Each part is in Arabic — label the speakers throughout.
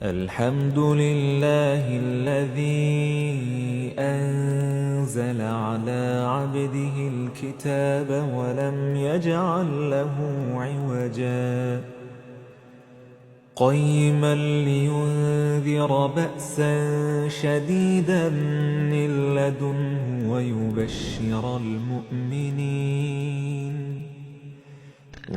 Speaker 1: الحمد لله الذي أنزل على عبده الكتاب ولم يجعل له عوجا قيما لينذر بأسا شديدا من لدنه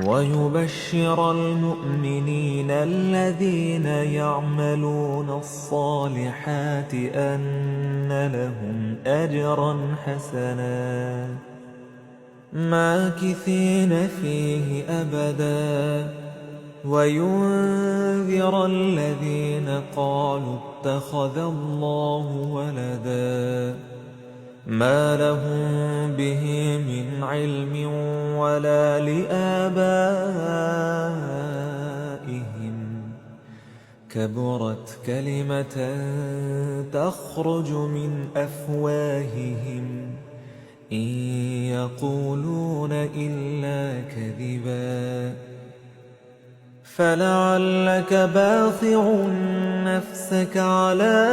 Speaker 1: ويبشر المؤمنين الذين يعملون الصالحات أن لهم أجرا حسنا ماكثين فيه أبدا وينذر الذين قالوا اتخذ الله ولدا ما لهم به من علم ولا لآبائهم كبرت كلمة تخرج من أفواههم إن يقولون إلا كذبا فلعلك باخع نفسك على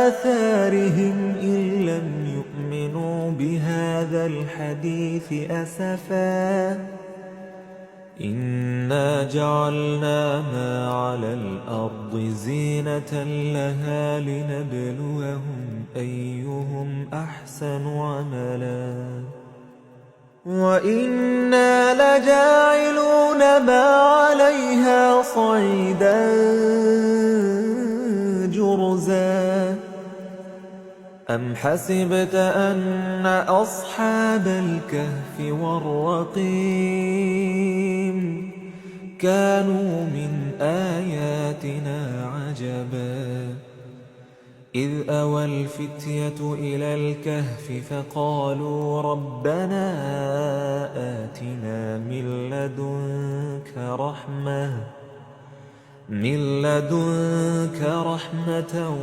Speaker 1: آثارهم إن لم يؤمنوا بهذا الحديث أسفا إنا جعلنا ما على الأرض زينة لها لنبلوهم أيهم أحسن عملا وإنا لجاعلون ما عليها صعيدا جرزا أم حسبت أن أصحاب الكهف والرقيم كانوا من آياتنا عجبا إذ أوى الفتية إلى الكهف فقالوا ربنا آتنا من لدنك رحمة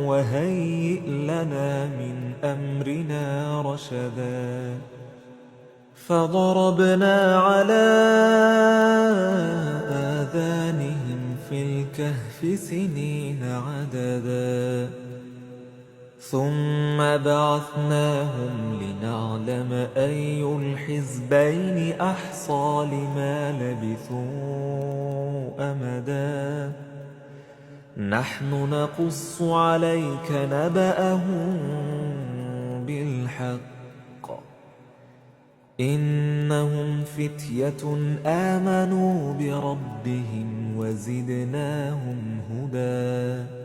Speaker 1: وهيئ لنا من أمرنا رشدا فضربنا على آذانهم في الكهف سنين عددا ثم بعثناهم لنعلم أي الحزبين أحصى لما لبثوا أمدا نحن نقص عليك نبأهم بالحق إنهم فتية آمنوا بربهم وزدناهم هدى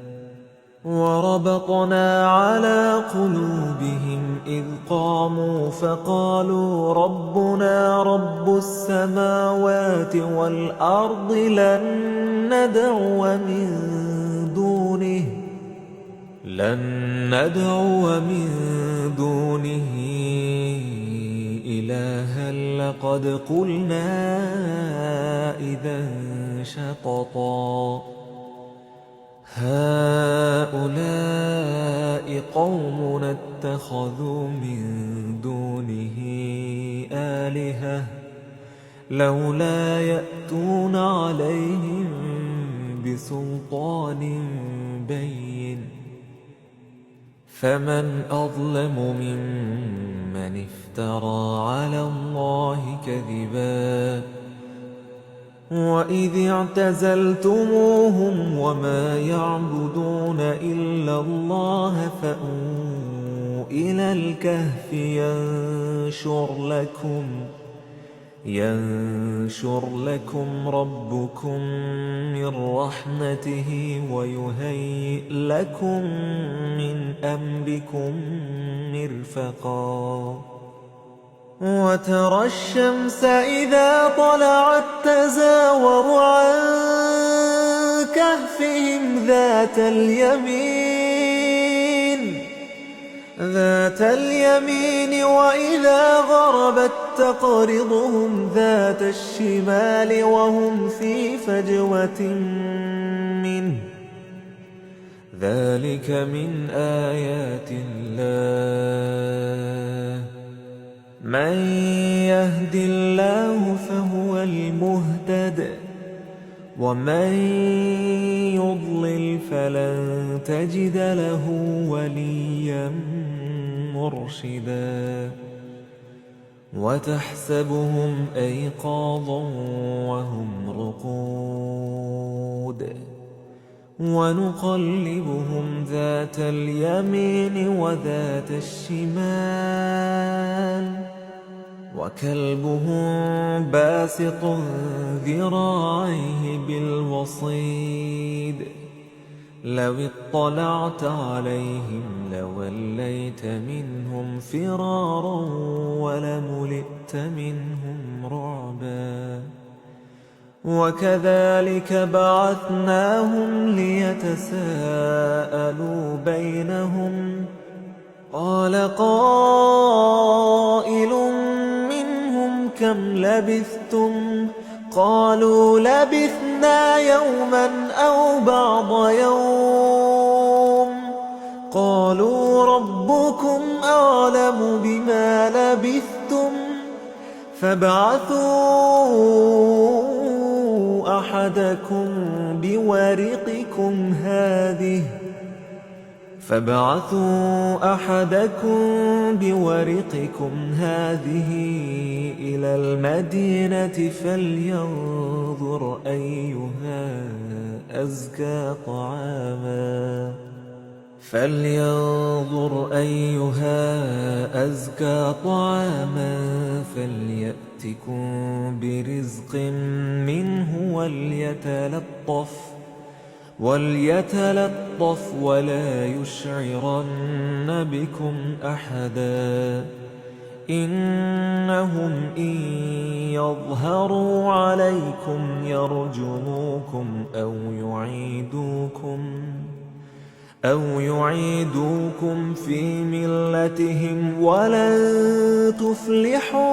Speaker 1: وربطنا على قلوبهم إذ قاموا فقالوا ربنا رب السماوات والأرض لن ندعو من دونه إلها لقد قلنا إذا شططا هؤلاء قومنا اتخذوا من دونه آلهة لولا يأتون عليهم بسلطان بين فمن أظلم ممن افترى على الله كذبا وإذ اعتزلتموهم وما يعبدون إلا الله فأووا إلى الكهف ينشر لكم ربكم من رحمته ويهيئ لكم من أمركم مرفقا وترى الشمس إذا طلعت تزاور عن كهفهم ذات اليمين وإذا غربت تقرضهم ذات الشمال وهم في فجوة منه ذلك من آيات الله من يهد الله فهو المهتد ومن يضلل فلن تجد له وليا مرشدا وتحسبهم أيقاظا وهم رقود ونقلبهم ذات اليمين وذات الشمال وكلبهم باسط ذراعيه بالوصيد لو اطلعت عليهم لوليت منهم فرارا ولملئت منهم رعبا وكذلك بعثناهم ليتساءلوا بينهم قال قائل منهم كم لبثتم قالوا لبثنا يوما أو بعض يوم قالوا ربكم أعلم بما لبثتم فابعثوا أحدكم بورقكم هذه إلى المدينة فلينظر أيها أزكى طعاما فليأتكم برزق منه وليتلطف ولا يشعرن بكم أحدا إنهم إن يظهروا عليكم يرجموكم أو يعيدوكم في ملتهم ولن تفلحوا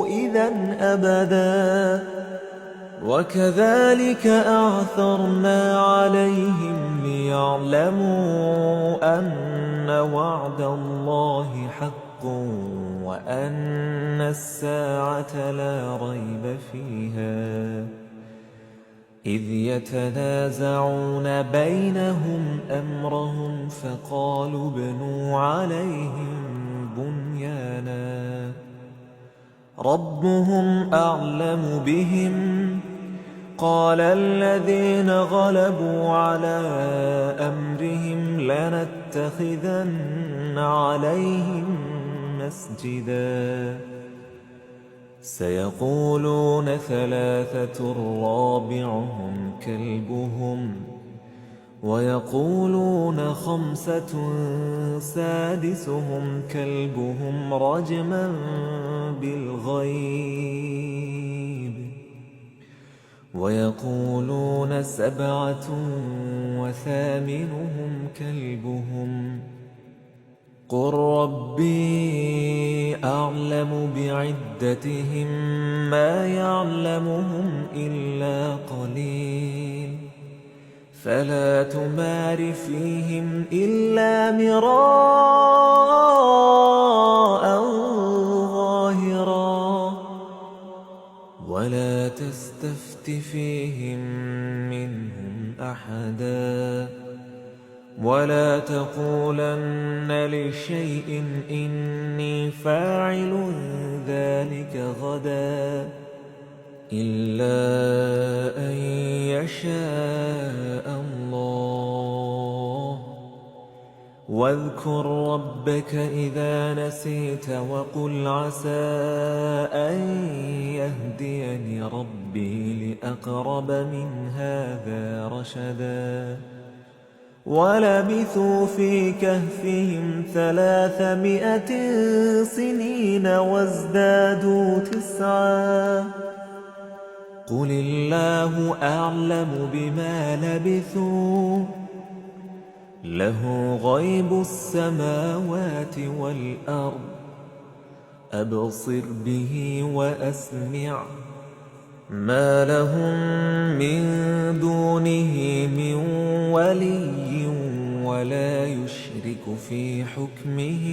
Speaker 1: إذا أبدا وكذلك أعثرنا عليهم ليعلموا أن وعد الله حق وأن الساعة لا ريب فيها إذ يتنازعون بينهم أمرهم فقالوا ابنوا عليهم بنيانا ربهم أعلم بهم قال الذين غلبوا على أمرهم لنتخذن عليهم مسجدا سيقولون ثلاثة رابعهم كلبهم ويقولون خمسة سادسهم كلبهم رجما بالغيب ويقولون سبعة وثامنهم كلبهم قل ربي أعلم بعدتهم ما يعلمهم إلا قليل فلا تمار فيهم إلا مراء ظاهرا ولا تستفت فيهم منهم أحدا ولا تقولن لشيء إني فاعل ذلك غدا إلا أن يشاء الله واذكر ربك إذا نسيت وقل عسى أن يهديني ربي لأقرب من هذا رشدا ولبثوا في كهفهم 300 سنين وازدادوا 9 قل الله أعلم بما لبثوا له غيب السماوات والأرض أبصر به وأسمع ما لهم من دونه من ولي ولا يشرك في حكمه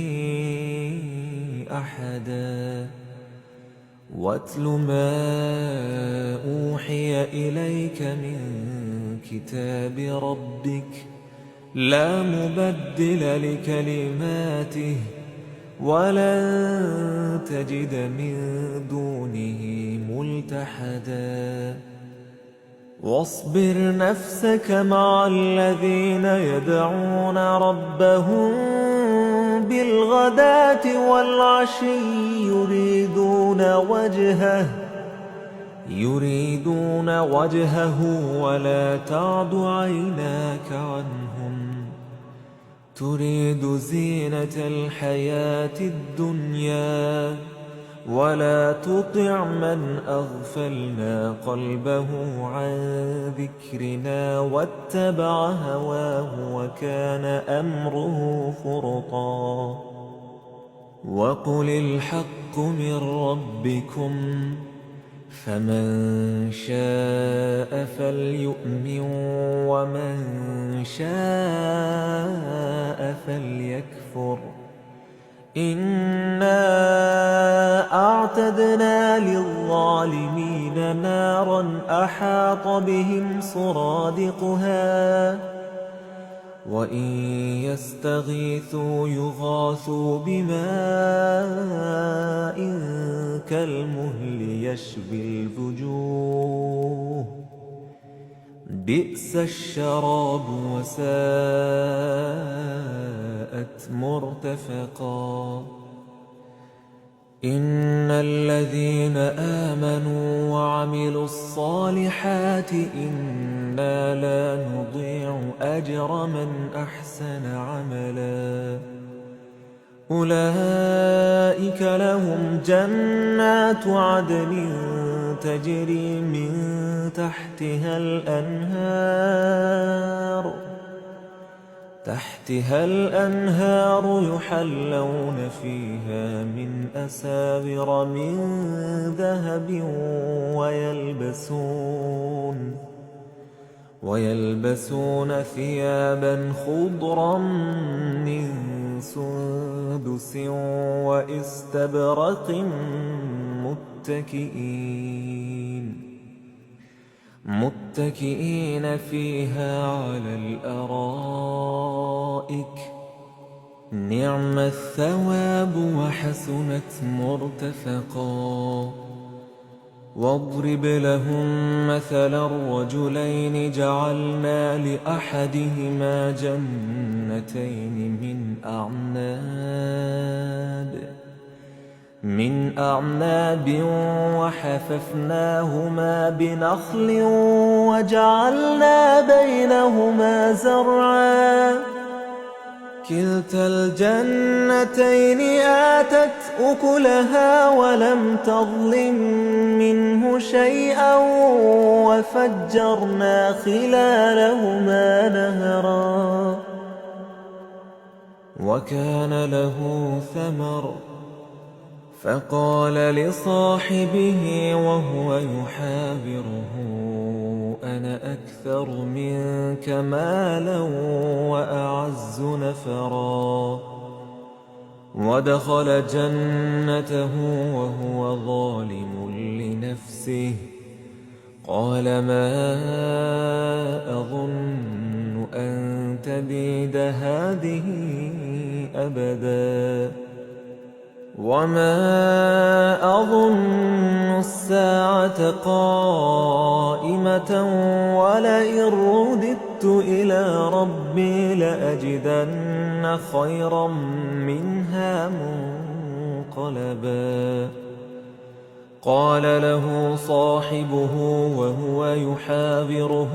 Speaker 1: أحدا واتل ما أوحي إليك من كتاب ربك لا مبدل لكلماته ولن تجد من دونه ملتحدا واصبر نفسك مع الذين يدعون ربهم بالغداة والعشي يريدون وجهه ولا تعد عيناك عنهم تريد زينة الحياة الدنيا ولا تطع من أغفلنا قلبه عن ذكرنا واتبع هواه وكان أمره فرطا وقل الحق من ربكم فمن شاء فليؤمن ومن شاء فليكفر إنا أعتدنا للظالمين نارا أحاط بهم سرادقها وإن يستغيثوا يغاثوا بماء كالمهل يشوي الوجوه بئس الشراب وساءت مرتفقا إن الذين آمنوا وعملوا الصالحات إنا لا نضيع أجر من أحسن عملا أولئك لهم جنات عدن تجري من تحتها الأنهار يحلون فيها من أساور من ذهب ويلبسون ثيابا خضرا من سندس وإستبرق متكئين فيها على الأرائك نعم الثواب وحسنت مرتفقا واضرب لهم مثلا الرجلين جعلنا لأحدهما جنتين من أعناب وحففناهما بنخل وجعلنا بينهما زرعا كلتا الجنتين آتت أكلها ولم تظلم منه شيئا وفجرنا خلالهما نهرا وكان له ثمر فقال لصاحبه وهو يحاوره أنا أكثر منك مالا وأعز نفرا ودخل جنته وهو ظالم لنفسه قال ما أظن أن تبيد هذه أبدا وما أظن الساعة قائمة ولئن رددت إلى ربي لأجدن خيرا منها منقلبا قال له صاحبه وهو يحاوره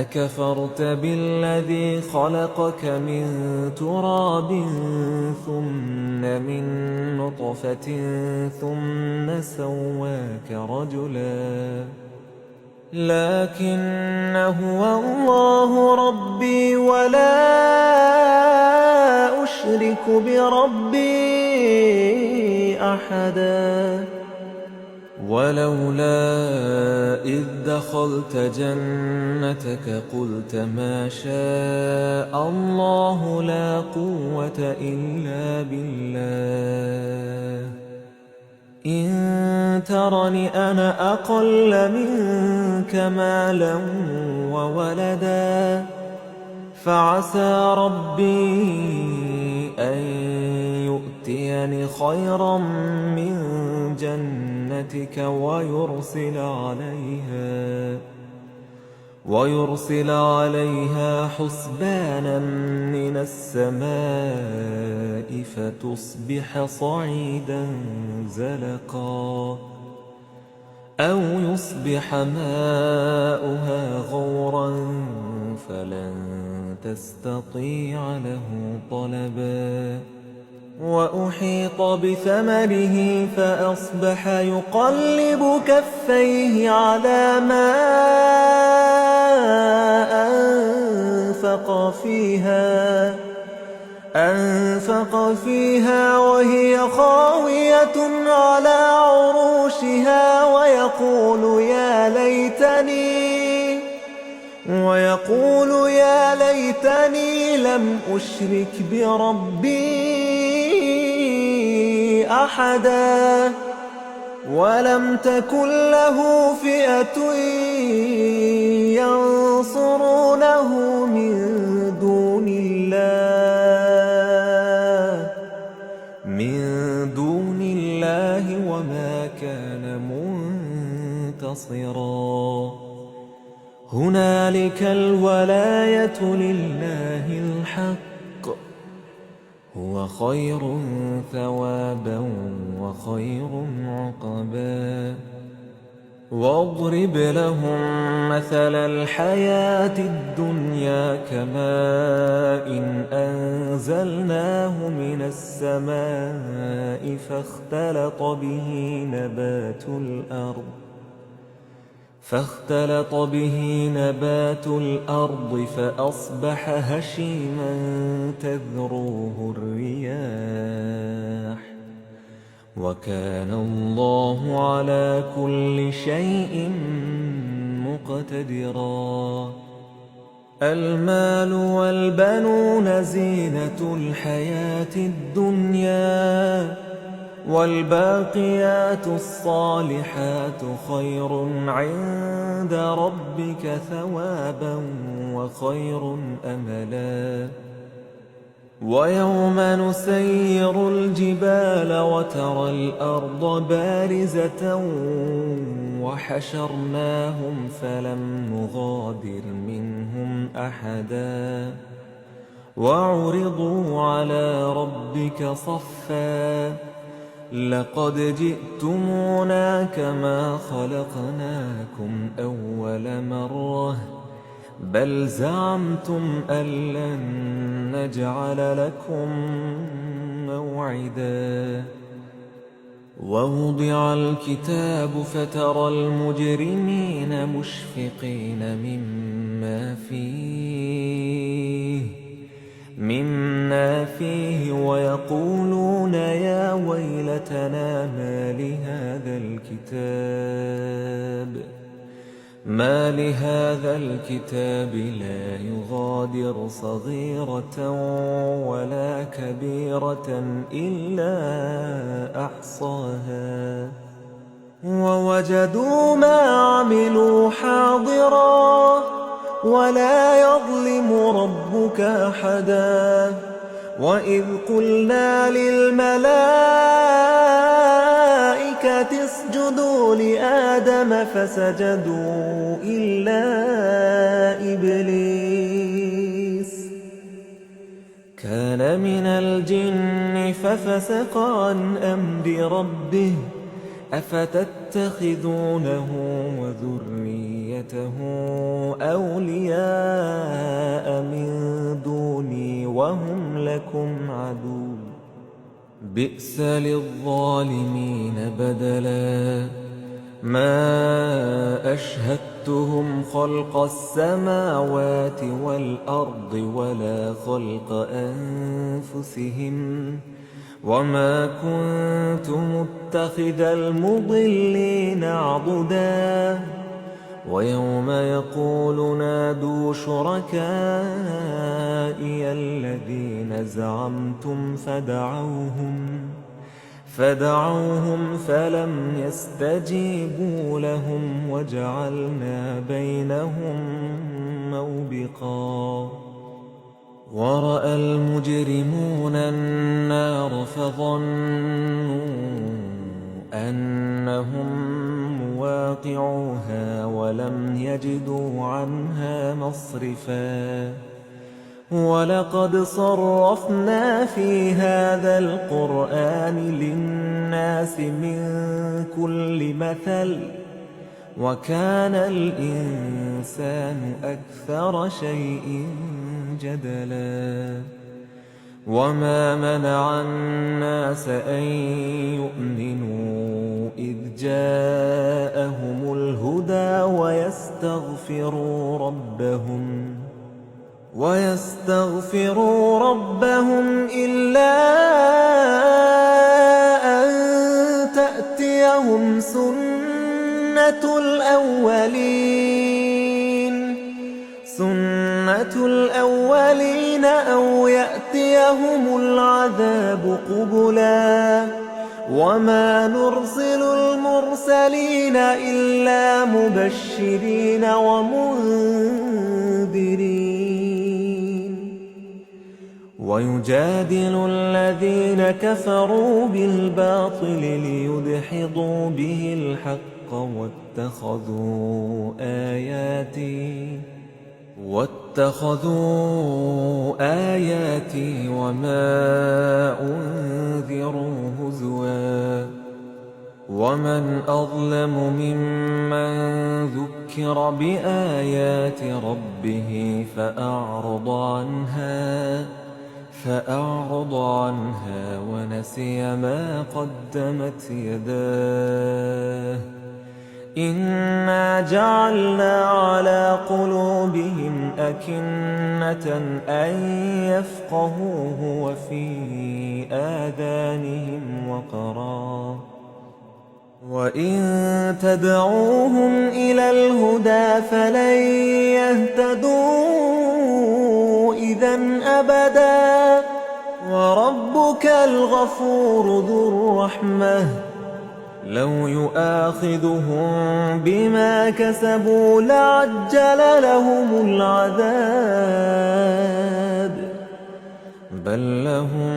Speaker 1: أكفرت بالذي خلقك من تراب ثم من نطفة ثم سواك رجلا لكن هو الله ربي ولا أشرك بربي أحدا ولولا إذ دخلت جنتك قلت ما شاء الله لا قوة إلا بالله إن ترني أنا أقل منك مالا وولدا فعسى ربي أن يؤتيني خيرا من جنتك ويرسل عليها حسبانا من السماء فتصبح صعيدا زلقا أو يصبح ماؤها غورا فلن تستطيع له طلبا وأحيط بثمره فأصبح يقلب كفيه على ما أنفق فيها وهي خاوية على عروشها ويقول يا ليتني لم أشرك بربي أحدا ولم تكن له فئة ينصرونه من دون الله وما كان منتصرا هنالك الولاية لله الحق هو خير ثوابا وخير عقبا واضرب لهم مثل الحياة الدنيا كماء أنزلناه من السماء فاختلط به نبات الأرض فأصبح هشيما تذروه الرياح وكان الله على كل شيء مقتدرا المال والبنون زينة الحياة الدنيا والباقيات الصالحات خير عند ربك ثوابا وخير أملا ويوم نسير الجبال وترى الأرض بارزة وحشرناهم فلم نغادر منهم أحدا وعرضوا على ربك صفا لقد جئتمونا كما خلقناكم أول مرة بل زعمتم أن لن نجعل لكم موعدا ووضع الكتاب فترى المجرمين مشفقين مما فيه ويقولون يا ويلتنا ما لهذا الكتاب لا يغادر صغيرة ولا كبيرة إلا أحصاها ووجدوا ما عملوا حاضرا ولا يظلم ربك أحدا وإذ قلنا للملائكة اسجدوا لآدم فسجدوا إلا إبليس كان من الجن ففسق عن أمر ربه أفتتخذونه وذريته أولياء من دوني وهم لكم عدو بئس للظالمين بدلا ما أشهدتهم خلق السماوات والأرض ولا خلق أنفسهم وما كنت متخذ المضلين عضدا ويوم يقول نادوا شركائي الذين زعمتم فدعوهم فلم يستجيبوا لهم وجعلنا بينهم موبقا ورأى المجرمون النار فظنوا أنهم مواقعوها ولم يجدوا عنها مصرفا ولقد صرفنا في هذا القرآن للناس من كل مثل وكان الإنسان أكثر شيء جدلا وما منع الناس أن يؤمنوا إذ جاءهم الهدى ويستغفروا ربهم إلا أن تأتيهم سنة الأولين أو يأتيهم العذاب قبلا وما نرسل المرسلين إلا مبشرين ومنذرين ويجادل الذين كفروا بالباطل ليدحضوا به الحق واتخذوا آياتي وما أنذروا هزوا ومن أظلم ممن ذكر بآيات ربه فأعرض عنها ونسي ما قدمت يداه إنا جعلنا على قلوبهم أكنة أن يفقهوه وفي آذانهم وقرا وإن تدعوهم إلى الهدى فلن يهتدوا إذن أبدا وربك الغفور ذو الرحمة لو يؤاخذهم بما كسبوا لعجل لهم العذاب بل لهم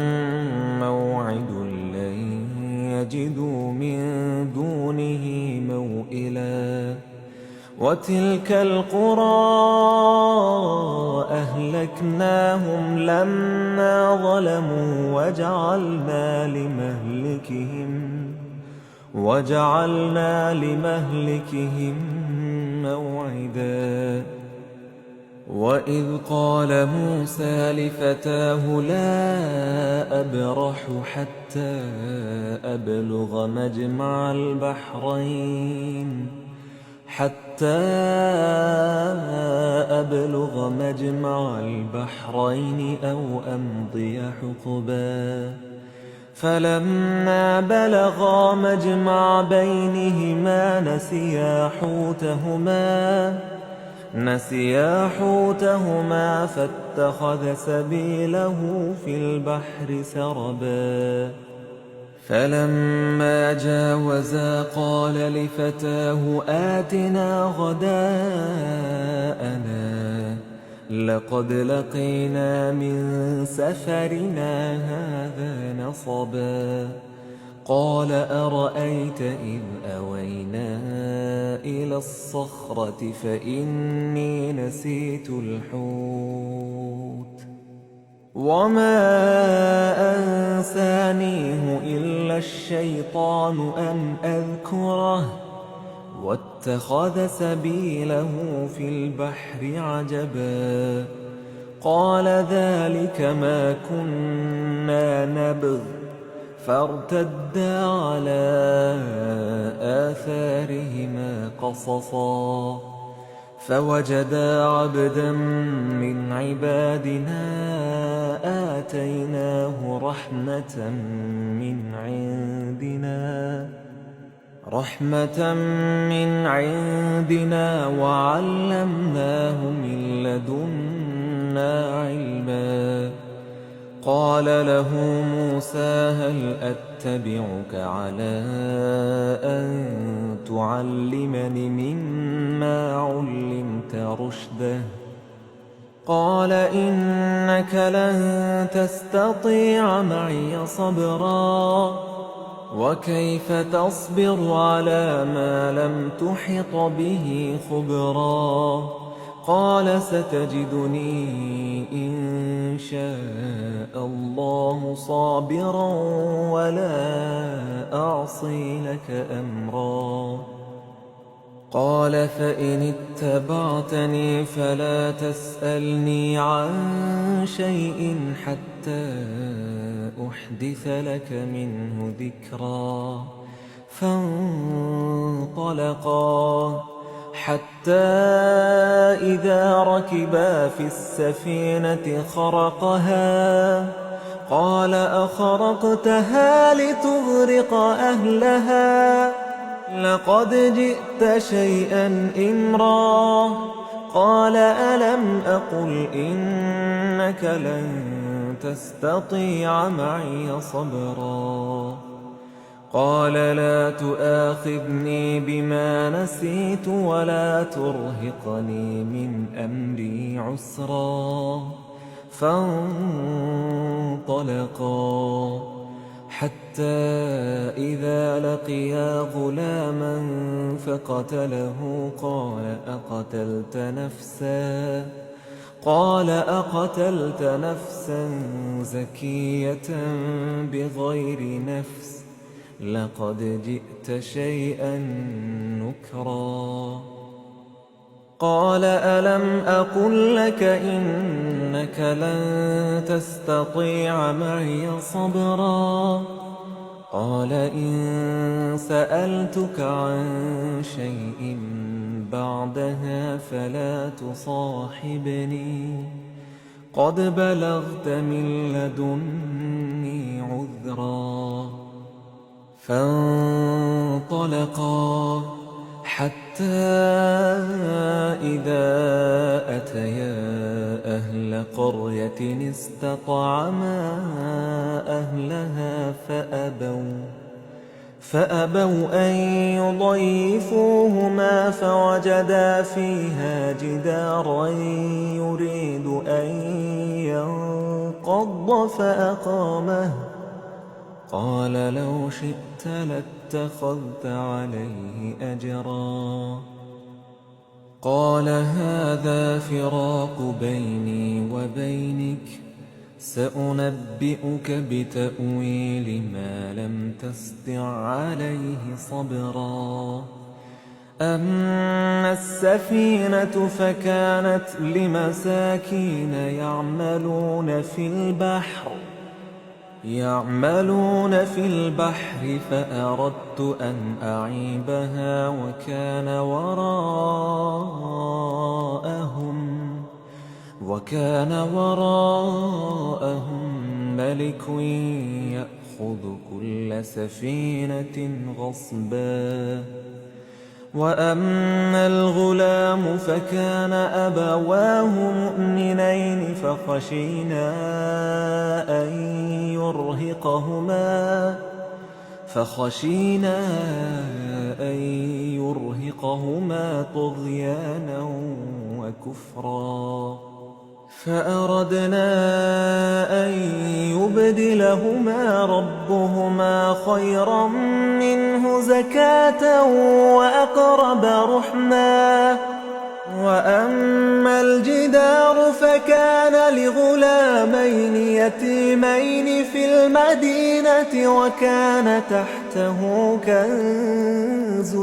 Speaker 1: موعد لن يجدوا من دونه موئلا وتلك القرى أهلكناهم لما ظلموا وجعلنا لمهلكهم موعدا وإذ قال موسى لفتاه لا أبرح حتى أبلغ مجمع البحرين أو أمضي حقبا فلما بلغا مجمع بينهما نسيا حوتهما فاتخذ سبيله في البحر سربا فلما جاوزا قال لفتاه آتنا غداءنا لقد لقينا من سفرنا هذا نصبا قال أرأيت إذ أوينا إلى الصخرة فإني نسيت الحوت وما أنسانيه إلا الشيطان أن أذكره واتخذ سبيله في البحر عجبا قال ذلك ما كنا نبغ فارتدا على آثارهما قصصا فوجدا عبدا من عبادنا آتيناه رحمة من عندنا وعلمناه من لدنا علما. قال له موسى هل أتبعك على أن تعلمني مما علمت رشدا؟ قال إنك لن تستطيع معي صبرا وكيف تصبر على ما لم تحط به خبرا؟ قال ستجدني إن شاء الله صابرا ولا أعصي لك أمرا. قال فإن اتبعتني فلا تسألني عن شيء حتى أحدث لك منه ذكرا. فانطلقا حتى إذا ركبا في السفينة خرقها قال أخرقتها لتغرق أهلها لقد جئت شيئا إمرا. قال ألم أقل إنك لن تستطيع معي صبرا؟ قال لا تؤاخذني بما نسيت ولا ترهقني من أمري عسرا. فانطلقا حتى إذا لقيا غلاما فقتله قال أقتلت نفسا زكية بغير نفس لقد جئت شيئا نكرا. قال ألم أقل لك إنك لن تستطيع معي صبرا؟ قال إن سألتك عن شيء بعدها فلا تصاحبني قد بلغت من لدني عذرا. فانطلقا حتى إذا أتيا أهل قرية استطعما أهلها فأبوا أن يضيفوهما فوجدا فيها جدارا يريد أن ينقض فأقامه. قال لو شئت لاتخذت عليه أجرا. قال هذا فراق بيني وبينك سأنبئك بتأويل ما لم تستطع عليه صبرا. أما السفينة فكانت لمساكين يعملون في البحر فأردت أن أعيبها وكان وراءهم ملك يأخذ كل سفينة غصبا. وأما الغلام فكان أبواه مؤمنين فخشينا أن يرهقهما طغيانا وكفرا. فأردنا أن يبدلهما ربهما خيرا منه زكاة وأقرب رحما. وأما الجدار فكان لغلامين يتيمين في المدينة وكان تحته كنز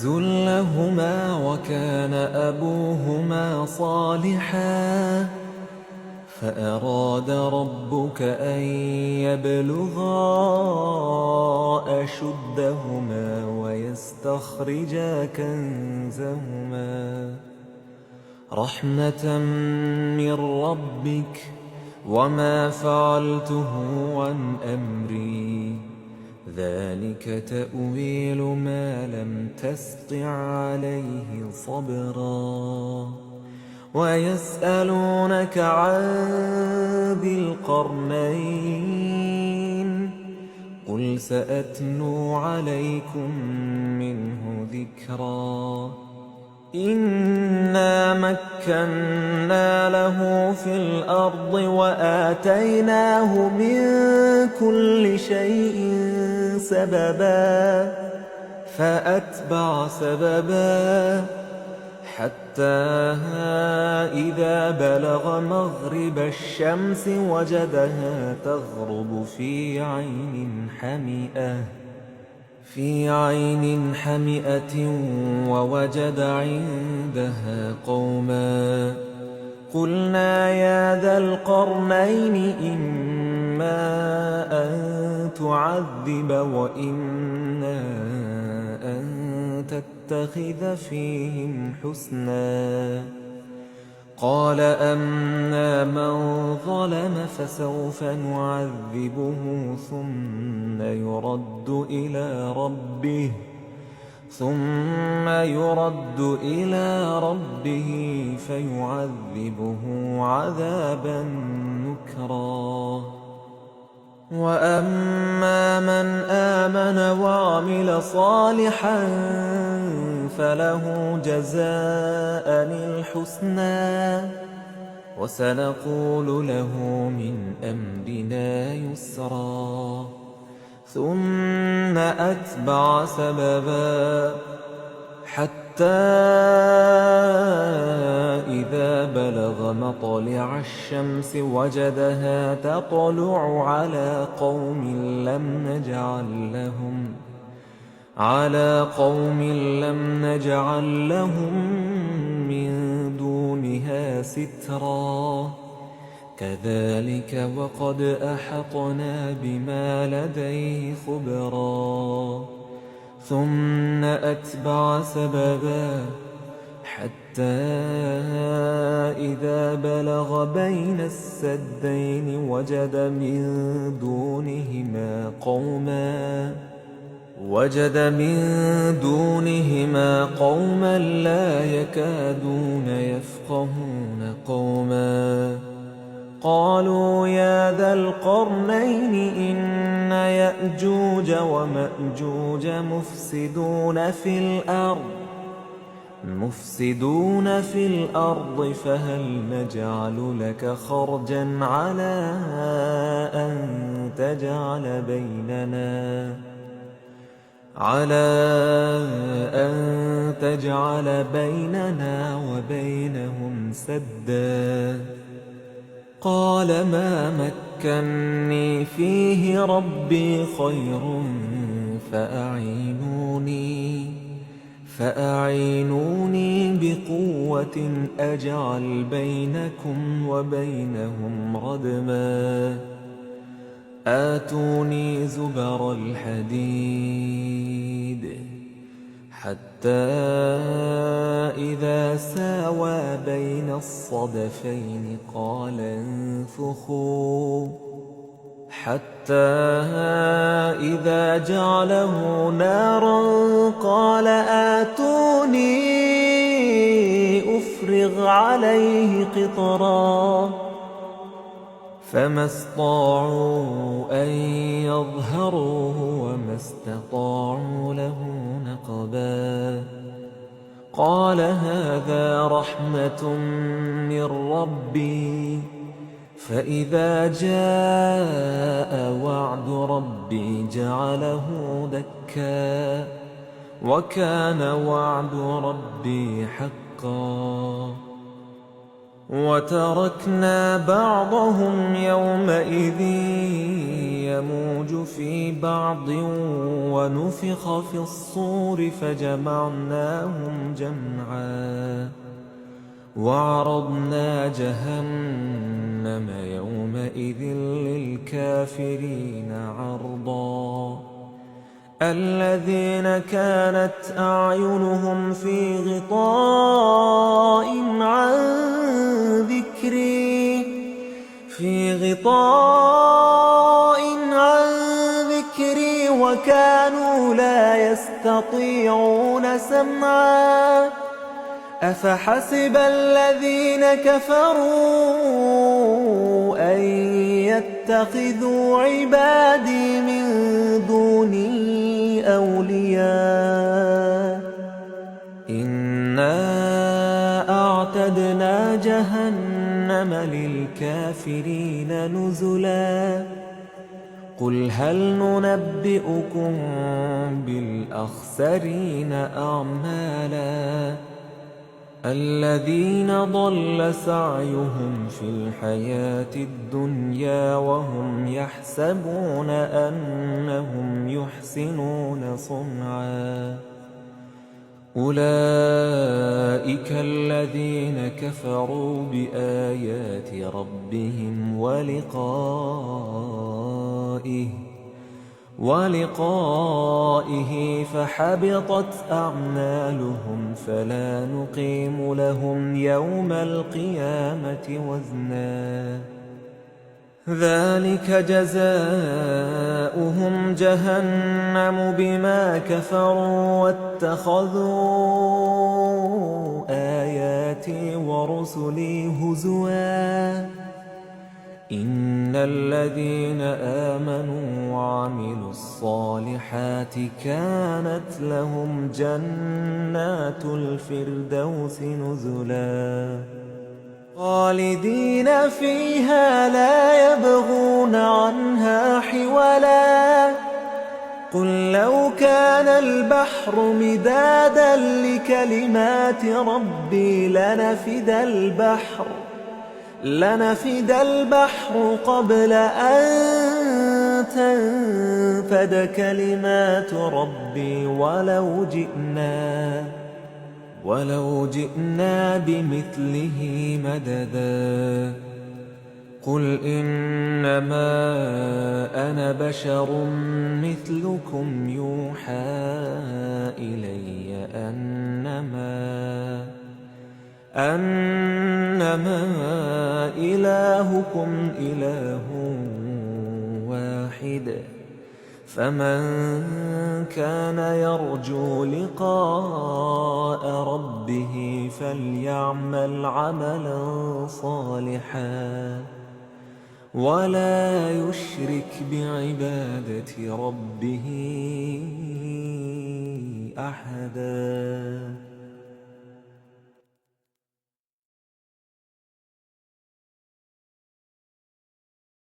Speaker 1: لهما وكان أبوهما صالحا فأراد ربك أن يبلغا أشدهما ويستخرجا كنزهما رحمة من ربك وما فعلته عن أمري ذلك تأويل ما لم تسطع عليه صبرا ويسألونك عن ذي القرنين قل سأتلو عليكم منه ذكرا إنا مكنا له في الأرض وآتيناه من كل شيء سببا فأتبع سببا حتى إذا بلغ مغرب الشمس وجدها تغرب في عين حمئة ووجد عندها قوما قلنا يا ذا القرنين إما أن تعذب وإما أن تتخذ فيهم حسنا قال أما من ظلم فسوف نعذبه ثم يرد إلى ربه فيعذبه عذابا نكرا وأما من آمن وعمل صالحا فله جزاء الحسنى وسنقول له من أمرنا يسرا ثم أتبع سببا حتى إذا بلغ مطلع الشمس وجدها تطلع على قوم لم نجعل لهم من دونها سترا كذلك وقد أحطنا بما لديه خبرا ثم أتبع سببا حتى إذا بلغ بين السدين وجد من دونهما قوما لا يكادون يفقهون قوما قالوا يا ذا القرنين إن يأجوج ومأجوج مفسدون في الأرض فهل نجعل لك خرجا على أن تجعل بيننا وبينهم سدا قال ما مكني فيه ربي خير فأعينوني بقوة أجعل بينكم وبينهم ردما آتوني زبر الحديد حتى إذا ساوى بين الصدفين قال انفخوا حتى إذا جعله نارا قال آتوني أفرغ عليه قطرا فما استطاعوا أن يظهروه وما استطاعوا له نقبا قال هذا رحمة من ربي فإذا جاء وعد ربي جعله دكا وكان وعد ربي حقا وتركنا بعضهم يومئذ يموج في بعض ونفخ في الصور فجمعناهم جمعا وعرضنا جهنم يومئذ للكافرين عرضا الذين كانت أعينهم في غطاء عن ذكري وكانوا لا يستطيعون سمعا أفحسب الذين كفروا أن يتخذوا عبادي من دوني أولياء إنا أعتدنا جهنم للكافرين نزلا قل هل ننبئكم بالأخسرين أعمالا الذين ضل سعيهم في الحياة الدنيا وهم يحسبون أنهم يحسنون صنعا أولئك الذين كفروا بآيات ربهم ولقائه فحبطت أعمالهم فلا نقيم لهم يوم القيامة وزنا ذلك جزاؤهم جهنم بما كفروا واتخذوا آياتي ورسلي هزوا إن الذين آمنوا وعملوا الصالحات كانت لهم جنات الفردوس نزلا خالدين فيها لا يبغون عنها حولا قل لو كان البحر مدادا لكلمات ربي لنفد البحر قبل أن تنفد كلمات ربي ولو جئنا بمثله مددا قل إنما أنا بشر مثلكم يوحى إلي أنما إلهكم إله واحد فمن كان يرجو لقاء ربه فليعمل عملا صالحا ولا يشرك بعبادة ربه أحدا.